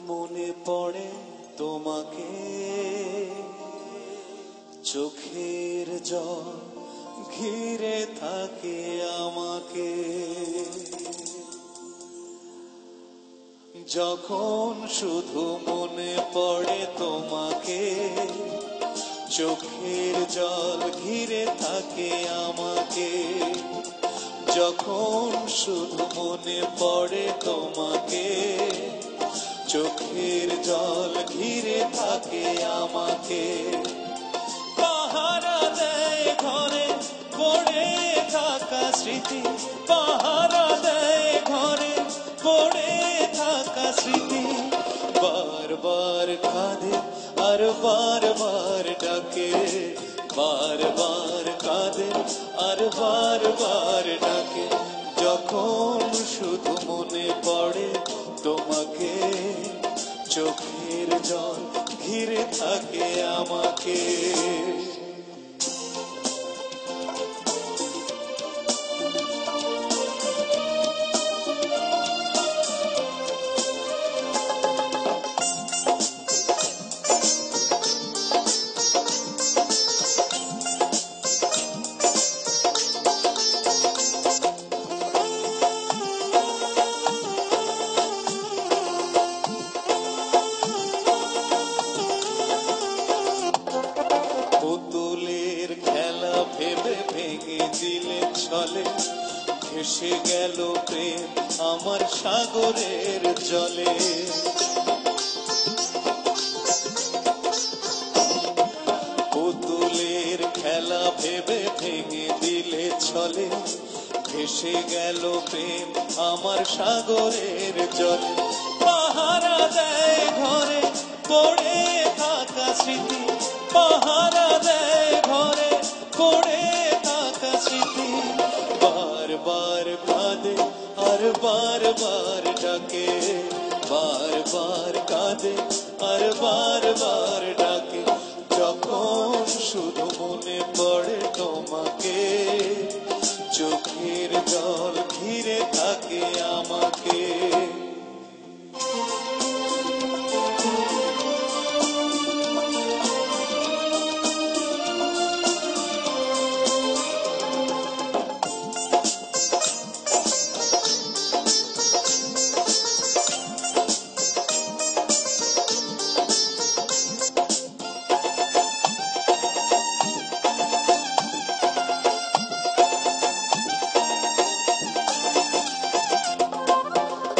মনে পড়ে তোমাকে, চোখের জল ঘিরে থাকে আমাকে। যখন শুধু মনে পড়ে তোমাকে, চোখের জল ঘিরে থাকে আমাকে। যখন শুধু মনে পড়ে তোমাকে, চোখের জল ঘিরে থাকে আমাকে। পাহারা দেয় ঘরে পড়ে থাকা স্মৃতি, পাহারা দেয় ঘরে পড়ে থাকা স্মৃতি। বারবার কাঁদে আর বারবার ডাকে, বারবার কাঁদে আর বারবার ডাকে। যখন শুধু মনে পড়ে তোমাকে, চোখের জল ঘিরে থাকে আমাকে। পুতুলের খেলা ভেবে ভেঙে দিলে ছলে, ভেসে গেল প্রেম আমার সাগরের জলে। পুতুলের খেলা ভেবে ভেঙে দিলে ছলে, ভেসে গেল প্রেম আমার সাগরের জলে। পাহারা দেয় ঘরে পড়ে থাকা স্মৃতি, পাহারা দেয় ঘরে পড়ে থাকা স্মৃতি। বারবার কাঁদে আর বারবার ডাকে, বারবার কাঁদে আর বারবার ডাকে। যখন শুধু মনে পড়ে তোমাকে, চোখের জল ঘিরে থাকে আমাকে।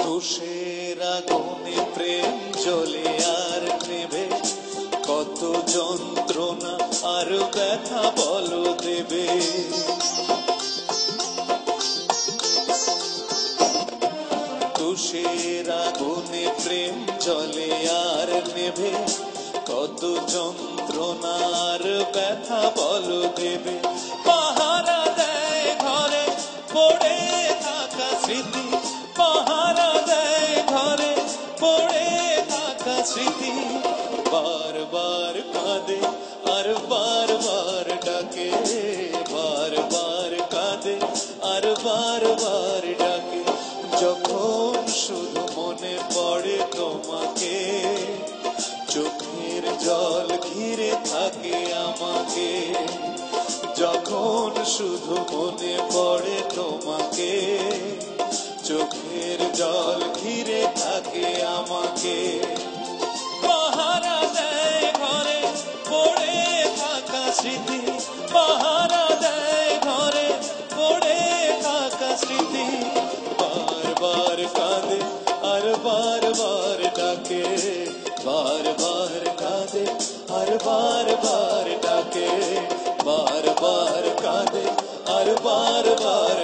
তুষের আগুনে প্রেম জ্বলে আর নেবে, কত যন্ত্রণা আর ব্যথা বলো দেবে। তুষের আগুনে প্রেম জ্বলে আর নেবে, কত যন্ত্রণা আর ব্যথা বলো দেবে। পাহারা দেয় ঘরে পড়ে থাকা স্মৃতি, পাহারা দেয় ঘরে পড়ে থাকা স্মৃতি। বারবার কাঁদে আর বারবার ডাকে, বারবার কাঁদে আর বারবার ডাকে। যখন শুধু মনে পড়ে তোমাকে, চোখের জল ঘিরে থাকে আমাকে। যখন শুধু মনে পড়ে তোমাকে, চোখের জল ঘিরে থাকে আমাকে। পাহারা দেয় ঘরে পড়ে থাকা স্মৃতি, পাহারা দেয় ঘরে পড়ে থাকা স্মৃতি। বারবার কাঁদে আর বারবার ডাকে, বারবার কাঁদে আর বারবার ডাকে। বারবার কাঁদে আর বারবার